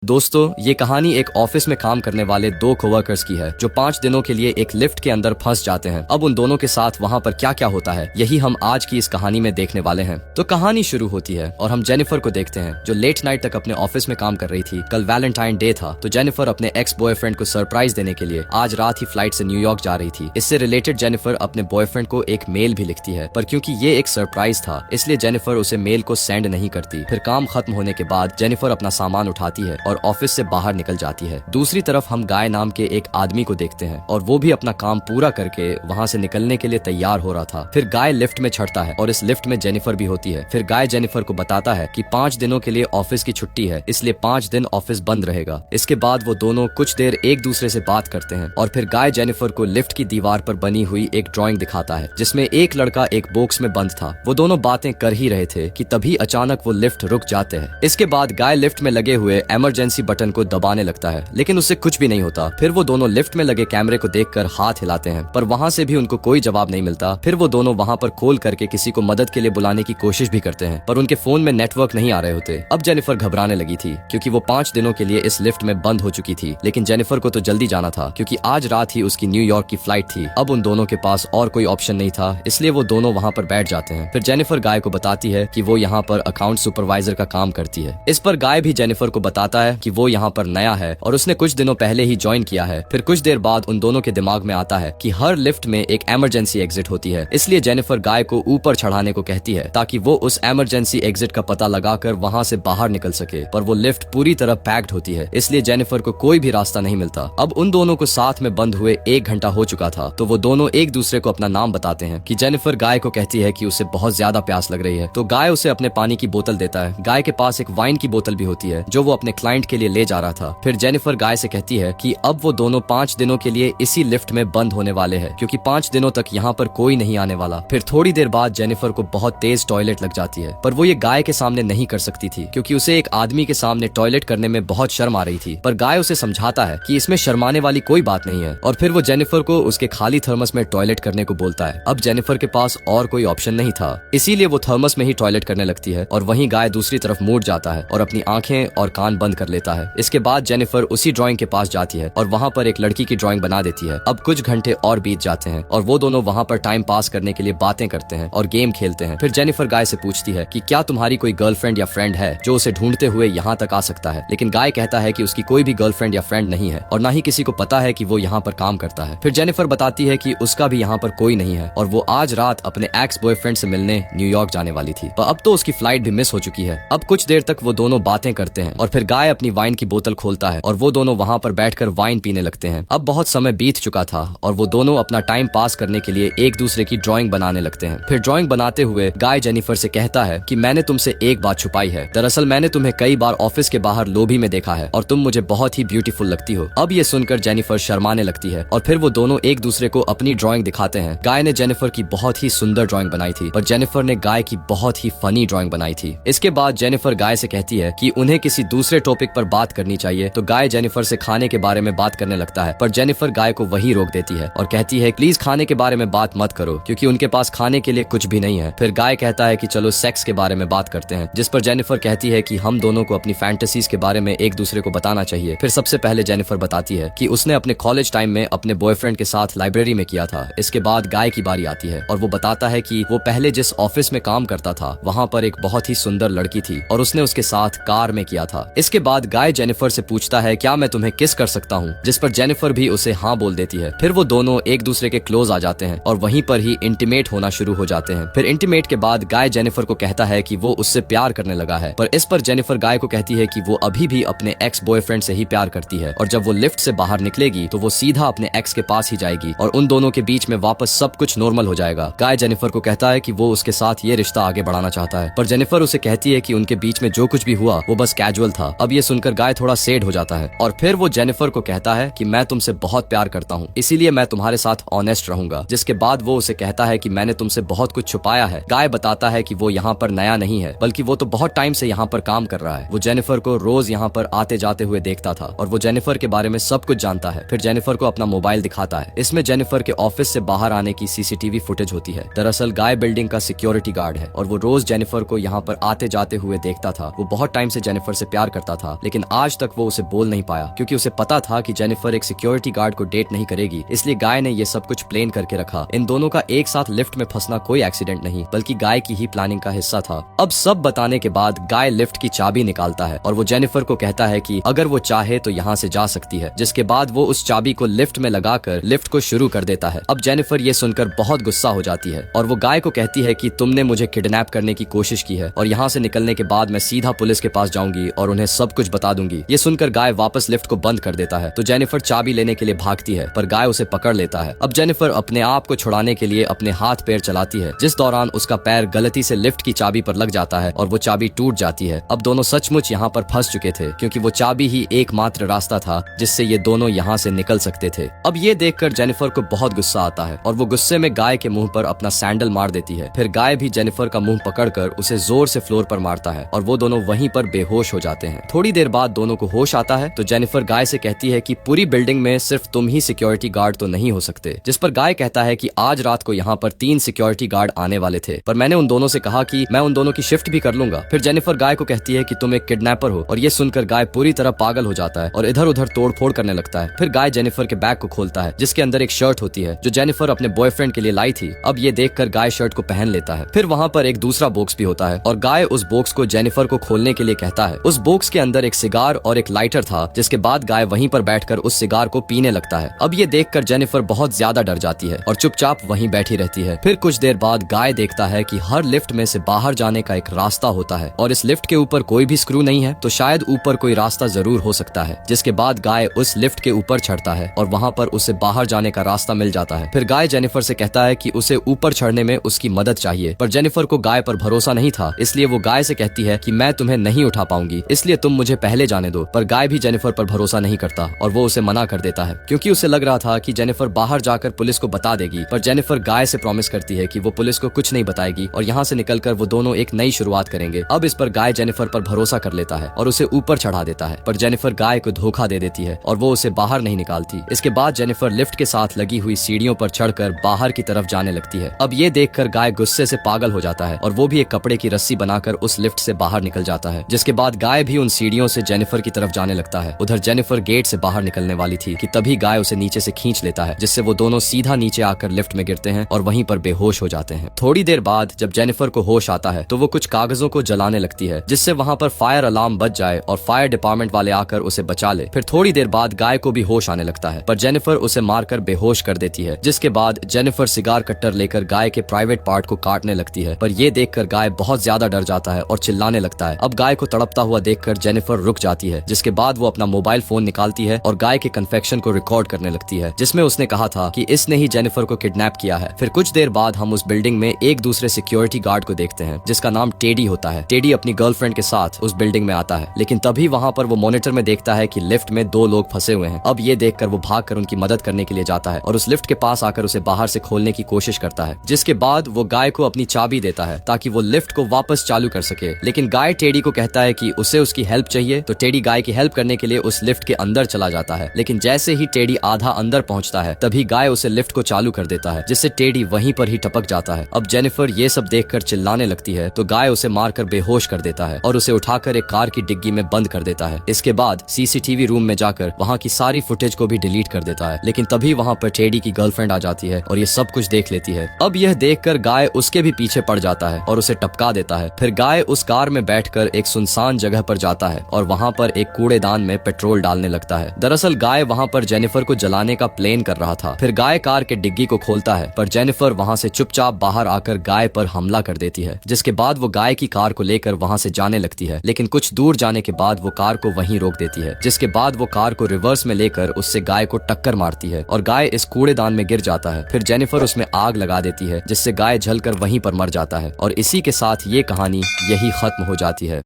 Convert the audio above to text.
दोस्तों, ये कहानी एक ऑफिस में काम करने वाले दो कोवर्कर्स की है जो 5 दिनों के लिए एक लिफ्ट के अंदर फंस जाते हैं। अब उन दोनों के साथ वहाँ पर क्या क्या होता है, यही हम आज की इस कहानी में देखने वाले हैं। तो कहानी शुरू होती है और हम जेनिफर को देखते हैं जो लेट नाइट तक अपने ऑफिस में काम कर रही थी। कल वैलेंटाइन डे था तो जेनिफर अपने एक्स बॉयफ्रेंड को सरप्राइज देने के लिए आज रात ही फ्लाइट से न्यूयॉर्क जा रही थी। इससे रिलेटेड जेनिफर अपने बॉयफ्रेंड को एक मेल भी लिखती है, पर क्योंकि ये एक सरप्राइज था इसलिए जेनिफर उसे मेल को सेंड नहीं करती। फिर काम खत्म होने के बाद जेनिफर अपना सामान उठाती है और ऑफिस से बाहर निकल जाती है। दूसरी तरफ हम गाय नाम के एक आदमी को देखते हैं और वो भी अपना काम पूरा करके वहाँ से निकलने के लिए तैयार हो रहा था। फिर गाय लिफ्ट में चढ़ता है और इस लिफ्ट में जेनिफर भी होती है। फिर गाय जेनिफर को बताता है कि 5 दिनों के लिए ऑफिस की छुट्टी है, इसलिए 5 दिन ऑफिस बंद रहेगा। इसके बाद वो दोनों कुछ देर एक दूसरे से बात करते हैं और फिर गाय जेनिफर को लिफ्ट की दीवार पर बनी हुई एक ड्राइंग दिखाता है जिसमें एक लड़का एक बॉक्स में बंद था। वो दोनों बातें कर ही रहे थे कि तभी अचानक वो लिफ्ट रुक जाते हैं। इसके बाद गाय लिफ्ट में लगे हुए इमरजेंसी बटन को दबाने लगता है लेकिन उससे कुछ भी नहीं होता। फिर वो दोनों लिफ्ट में लगे कैमरे को देखकर हाथ हिलाते हैं पर वहाँ से भी उनको कोई जवाब नहीं मिलता। फिर वो दोनों वहाँ पर कॉल करके किसी को मदद के लिए बुलाने की कोशिश भी करते हैं पर उनके फोन में नेटवर्क नहीं आ रहे होते। अब जेनिफर घबराने लगी थी क्योंकि वो 5 दिनों के लिए इस लिफ्ट में बंद हो चुकी थी, लेकिन जेनिफर को तो जल्दी जाना था क्योंकि आज रात ही उसकी न्यूयॉर्क की फ्लाइट थी। अब उन दोनों के पास और कोई ऑप्शन नहीं था, इसलिए वो दोनों वहाँ पर बैठ जाते हैं। फिर जेनिफर गाय को बताती है कि वो यहाँ पर अकाउंट सुपरवाइजर का काम करती है। इस पर गाय भी जेनिफर को बताता है कि वो यहाँ पर नया है और उसने कुछ दिनों पहले ही ज्वाइन किया है। फिर कुछ देर बाद उन दोनों के दिमाग में आता है कि हर लिफ्ट में एक इमरजेंसी एग्जिट होती है, इसलिए जेनिफर गाय को ऊपर चढ़ाने को कहती है ताकि वो उस इमरजेंसी एग्जिट का पता लगाकर वहाँ से बाहर निकल सके। पर वो लिफ्ट पूरी तरह पैक्ड होती है, इसलिए जेनिफर को कोई भी रास्ता नहीं मिलता। अब उन दोनों को साथ में बंद हुए 1 घंटा हो चुका था तो वो दोनों एक दूसरे को अपना नाम बताते हैं कि जेनिफर गाय को कहती है कि उसे बहुत ज्यादा प्यास लग रही है तो गाय उसे अपने पानी की बोतल देता है। गाय के पास एक वाइन की बोतल भी होती है जो वो अपने क्लाइंट के लिए ले जा रहा था। फिर जेनिफर गाय से कहती है कि अब वो दोनों 5 दिनों के लिए इसी लिफ्ट में बंद होने वाले हैं क्योंकि 5 दिनों तक यहाँ पर कोई नहीं आने वाला। फिर थोड़ी देर बाद जेनिफर को बहुत तेज टॉयलेट लग जाती है पर वो ये गाय के सामने नहीं कर सकती थी क्योंकि उसे एक आदमी के सामने टॉयलेट करने में बहुत शर्म आ रही थी। पर गाय उसे समझाता है कि इसमें शर्माने वाली कोई बात नहीं है और फिर वो जेनिफर को उसके खाली थर्मस में टॉयलेट करने को बोलता है। अब जेनिफर के पास और कोई ऑप्शन नहीं था, इसीलिए वो थर्मस में ही टॉयलेट करने लगती है और वहीं गाय दूसरी तरफ मुड़ जाता है और अपनी आंखें और कान बंद कर लेता है। इसके बाद जेनिफर उसी ड्राइंग के पास जाती है और वहाँ पर एक लड़की की ड्राइंग बना देती है। अब कुछ घंटे और बीत जाते हैं और वो दोनों वहाँ पर टाइम पास करने के लिए बातें करते हैं और गेम खेलते हैं। फिर जेनिफर गाय से पूछती है कि क्या तुम्हारी कोई गर्लफ्रेंड या फ्रेंड है जो उसे ढूंढते हुए यहाँ तक आ सकता है, लेकिन गाय कहता है कि उसकी कोई भी गर्लफ्रेंड या फ्रेंड नहीं है और ना ही किसी को पता है कि वो यहाँ पर काम करता है। फिर जेनिफर बताती है कि उसका भी यहाँ पर कोई नहीं है और वो आज रात अपने एक्स बॉयफ्रेंड से मिलने न्यूयॉर्क जाने वाली थी पर अब तो उसकी फ्लाइट भी मिस हो चुकी है। अब कुछ देर तक वो दोनों बातें करते हैं और फिर गाय अपनी वाइन की बोतल खोलता है और वो दोनों वहाँ पर बैठकर वाइन पीने लगते हैं। अब बहुत समय बीत चुका था और वो दोनों अपना टाइम पास करने के लिए एक दूसरे की ड्राइंग बनाने लगते हैं। फिर ड्राइंग बनाते हुए गाय जेनिफर से कहता है कि मैंने तुमसे एक बात छुपाई है, दरअसल मैंने तुम्हें कई बार ऑफिस के बाहर लोबी में देखा है और तुम मुझे बहुत ही ब्यूटीफुल लगती हो। अब ये सुनकर जेनिफर शर्माने लगती है और फिर वो दोनों एक दूसरे को अपनी ड्राइंग दिखाते हैं। गाय ने जेनिफर की बहुत ही सुंदर ड्राइंग बनाई थी पर जेनिफर ने गाय की बहुत ही फनी ड्राइंग बनाई थी। इसके बाद जेनिफर गाय से कहती है कि उन्हें किसी दूसरे टॉपिक पर बात करनी चाहिए तो गाय जेनिफर से खाने के बारे में बात करने लगता है पर जेनिफर गाय को वहीं रोक देती है और कहती है प्लीज खाने के बारे में बात मत करो क्योंकि उनके पास खाने के लिए कुछ भी नहीं है। फिर गाय कहता है कि चलो सेक्स के बारे में बात करते हैं, जिस पर जेनिफर कहती है कि हम दोनों को अपनी फैंटेसीज के बारे में एक दूसरे को बताना चाहिए। फिर सबसे पहले जेनिफर बताती है कि उसने अपने कॉलेज टाइम में अपने बॉयफ्रेंड के साथ लाइब्रेरी में किया था। इसके बाद गाय की बारी आती है और वो बताता है कि वो पहले जिस ऑफिस में काम करता था वहाँ पर एक बहुत ही सुंदर लड़की थी और उसने उसके साथ कार में किया था। इसके बाद गाय जेनिफर से पूछता है क्या मैं तुम्हें किस कर सकता हूँ, जिस पर जेनिफर भी उसे हाँ बोल देती है। फिर वो दोनों एक दूसरे के क्लोज आ जाते हैं और वहीं पर ही इंटीमेट होना शुरू हो जाते हैं। फिर इंटीमेट के बाद गाय जेनिफर को कहता है कि वो उससे प्यार करने लगा है पर इस पर जेनिफर गाय को कहती है कि वो अभी भी अपने एक्स बॉयफ्रेंड से ही प्यार करती है और जब वो लिफ्ट से बाहर निकलेगी तो वो सीधा अपने एक्स के पास ही जाएगी और उन दोनों के बीच में वापस सब कुछ नॉर्मल हो जाएगा। गाय जेनिफर को कहता है कि वो उसके साथ ये रिश्ता आगे बढ़ाना चाहता है पर जेनिफर उसे कहती है कि उनके बीच में जो कुछ भी हुआ वो बस कैजुअल था। अब ये सुनकर गाय थोड़ा सैड हो जाता है और फिर वो जेनिफर को कहता है कि मैं तुमसे बहुत प्यार करता हूँ इसीलिए मैं तुम्हारे साथ ऑनेस्ट रहूंगा। जिसके बाद वो उसे कहता है कि मैंने तुमसे बहुत कुछ छुपाया है। गाय बताता है कि वो यहाँ पर नया नहीं है बल्कि वो तो बहुत टाइम से यहाँ पर काम कर रहा है। वो जेनिफर को रोज यहाँ पर आते जाते हुए देखता था और वो जेनिफर के बारे में सब कुछ जानता है। फिर जेनिफर को अपना मोबाइल दिखाता है, इसमें जेनिफर के ऑफिस से बाहर आने की सीसीटीवी फुटेज होती है। दरअसल गाय बिल्डिंग का सिक्योरिटी गार्ड है और वो रोज जेनिफर को यहाँ पर आते जाते हुए देखता था। वो बहुत टाइम से जेनिफर से प्यार करता था था, लेकिन आज तक वो उसे बोल नहीं पाया क्योंकि उसे पता था कि जेनिफर एक सिक्योरिटी गार्ड को डेट नहीं करेगी। इसलिए गाय ने ये सब कुछ प्लान करके रखा। इन दोनों का एक साथ लिफ्ट में फंसना कोई एक्सीडेंट नहीं बल्कि गाय की ही प्लानिंग का हिस्सा था। अब सब बताने के बाद गाय लिफ्ट की चाबी निकालता है और वो जेनिफर को कहता है कि अगर वो चाहे तो यहाँ से जा सकती है, जिसके बाद वो उस चाबी को लिफ्ट में लगाकर लिफ्ट को शुरू कर देता है। अब जेनिफर ये सुनकर बहुत गुस्सा हो जाती है और वो गाय को कहती है कि तुमने मुझे किडनैप करने की कोशिश की है और यहाँ से निकलने के बाद मैं सीधा पुलिस के पास जाऊंगी और उन्हें सब कुछ बता दूंगी। ये सुनकर गाय वापस लिफ्ट को बंद कर देता है तो जेनिफर चाबी लेने के लिए भागती है, पर गाय उसे पकड़ लेता है। अब जेनिफर अपने आप को छुड़ाने के लिए अपने हाथ पैर चलाती है, जिस दौरान उसका पैर गलती से लिफ्ट की चाबी पर लग जाता है और वो चाबी टूट जाती है। अब दोनों सचमुच यहाँ पर फंस चुके थे क्योंकि वो चाबी ही एकमात्र रास्ता था जिससे ये दोनों यहाँ से निकल सकते थे। अब ये देखकर जेनिफर को बहुत गुस्सा आता है और वो गुस्से में गाय के मुंह पर अपना सैंडल मार देती है। फिर गाय भी जेनिफर का मुंह पकड़कर उसे जोर से फ्लोर पर मारता है और वो दोनों वहीं पर बेहोश हो जाते हैं। थोड़ी देर बाद दोनों को होश आता है तो जेनिफर गाय से कहती है कि पूरी बिल्डिंग में सिर्फ तुम ही सिक्योरिटी गार्ड तो नहीं हो सकते, जिस पर गाय कहता है कि आज रात को यहाँ पर 3 सिक्योरिटी गार्ड आने वाले थे, पर मैंने उन दोनों से कहा कि मैं उन दोनों की शिफ्ट भी कर लूंगा। फिर जेनिफर गाय को कहती है कि तुम एक किडनैपर हो और ये सुनकर गाय पूरी तरह पागल हो जाता है और इधर उधर तोड़फोड़ करने लगता है। फिर गाय जेनिफर के बैग को खोलता है जिसके अंदर एक शर्ट होती है जो जेनिफर अपने बॉयफ्रेंड के लिए लाई थी। अब ये देखकर गाय शर्ट को पहन लेता है। फिर वहाँ पर एक दूसरा बॉक्स भी होता है और गाय उस बॉक्स को जेनिफर को खोलने के लिए कहता है। उस बॉक्स के अंदर एक सिगार और एक लाइटर था, जिसके बाद गाय वहीं पर बैठकर उस सिगार को पीने लगता है। अब ये देखकर जेनिफर बहुत ज्यादा डर जाती है और चुपचाप वहीं बैठी रहती है। फिर कुछ देर बाद गाय देखता है कि हर लिफ्ट में से बाहर जाने का एक रास्ता होता है और इस लिफ्ट के ऊपर कोई भी स्क्रू नहीं है, तो शायद ऊपर कोई रास्ता जरूर हो सकता है। जिसके बाद गाय उस लिफ्ट के ऊपर चढ़ता है और वहाँ पर उसे बाहर जाने का रास्ता मिल जाता है। फिर गाय जेनिफर से कहता है कि उसे ऊपर चढ़ने में उसकी मदद चाहिए, पर जेनिफर को गाय पर भरोसा नहीं था, इसलिए वो गाय से कहती है कि मैं तुम्हें नहीं उठा पाऊंगी, इसलिए तुम मुझे पहले जाने दो। पर गाय भी जेनिफर पर भरोसा नहीं करता और वो उसे मना कर देता है क्योंकि उसे लग रहा था कि जेनिफर बाहर जाकर पुलिस को बता देगी। पर जेनिफर गाय से प्रॉमिस करती है कि वो पुलिस को कुछ नहीं बताएगी और यहाँ से निकलकर वो दोनों एक नई शुरुआत करेंगे। अब इस पर गाय जेनिफर पर भरोसा कर लेता है और उसे ऊपर चढ़ा देता है, पर जेनिफर गाय को धोखा दे देती है और वो उसे बाहर नहीं निकालती। इसके बाद जेनिफर लिफ्ट के साथ लगी हुई सीढ़ियों पर चढ़कर बाहर की तरफ जाने लगती है। अब ये देखकर गाय गुस्से से पागल हो जाता है और वो भी एक कपड़े की रस्सी बनाकर उस लिफ्ट से बाहर निकल जाता है। जिसके बाद गाय भी उन सीढ़ियों से जेनिफर की तरफ जाने लगता है। उधर जेनिफर गेट से बाहर निकलने वाली थी कि तभी गाय उसे नीचे से खींच लेता है, जिससे वो दोनों सीधा नीचे आकर लिफ्ट में गिरते हैं और वहीं पर बेहोश हो जाते हैं। थोड़ी देर बाद जब जेनिफर को होश आता है तो वो कुछ कागजों को जलाने लगती है जिससे वहाँ पर फायर अलार्म बज जाए और फायर डिपार्टमेंट वाले आकर उसे बचा ले। फिर थोड़ी देर बाद गाय को भी होश आने लगता है, पर जेनिफर उसे मारकर बेहोश कर देती है। जिसके बाद जेनिफर सिगार कट्टर लेकर गाय के प्राइवेट पार्ट को काटने लगती है, पर ये देखकर गाय बहुत ज्यादा डर जाता है और चिल्लाने लगता है। अब गाय को तड़पता हुआ देखकर जेनिफर रुक जाती है, जिसके बाद वो अपना मोबाइल फोन निकालती है और गाय के कन्फेक्शन को रिकॉर्ड करने लगती है जिसमें उसने कहा था कि इसने ही जेनिफर को किडनैप किया है। फिर कुछ देर बाद हम उस बिल्डिंग में एक दूसरे सिक्योरिटी गार्ड को देखते हैं जिसका नाम टेडी होता है। टेडी अपनी गर्लफ्रेंड के साथ उस बिल्डिंग में आता है, लेकिन तभी वहाँ पर वो मॉनिटर में देखता है कि लिफ्ट में 2 लोग फंसे हुए हैं। अब ये देखकर वो भागकर उनकी मदद करने के लिए जाता है और उस लिफ्ट के पास आकर उसे बाहर से खोलने की कोशिश करता है। जिसके बाद वो गाय को अपनी चाबी देता है ताकि वो लिफ्ट को वापस चालू कर सके, लेकिन गाय टेडी को कहता है कि उसे उसकी हेल्प चाहिए, तो टेडी गाय की हेल्प करने के लिए उस लिफ्ट के अंदर चला जाता है। लेकिन जैसे ही टेडी आधा अंदर पहुंचता है तभी गाय उसे लिफ्ट को चालू कर देता है, जिससे टेडी वहीं पर ही टपक जाता है। अब जेनिफर ये सब देखकर चिल्लाने लगती है तो गाय उसे मारकर बेहोश कर देता है और उसे उठाकर एक कार की डिग्गी में बंद कर देता है। इसके बाद सीसीटीवी रूम में जाकर वहाँ की सारी फुटेज को भी डिलीट कर देता है, लेकिन तभी वहाँ पर टेडी की गर्लफ्रेंड आ जाती है और ये सब कुछ देख लेती है। अब यह देखकर गाय उसके भी पीछे पड़ जाता है और उसे टपका देता है। फिर गाय उस कार में बैठकर एक सुनसान जगह पर जाता है और वहाँ पर एक कूड़ेदान में पेट्रोल डालने लगता है। दरअसल गाय वहाँ पर जेनिफर को जलाने का प्लान कर रहा था। फिर गाय कार के डिग्गी को खोलता है, पर जेनिफर वहाँ से चुपचाप बाहर आकर गाय पर हमला कर देती है। जिसके बाद वो गाय की कार को लेकर वहाँ से जाने लगती है, लेकिन कुछ दूर जाने के बाद वो कार को वहीं रोक देती है। जिसके बाद वो कार को रिवर्स में लेकर उससे गाय को टक्कर मारती है और गाय इस कूड़ेदान में गिर जाता है। फिर जेनिफर उसमें आग लगा देती है, जिससे गाय जलकर वहीं पर मर जाता है और इसी के साथ ये कहानी यही खत्म हो जाती है।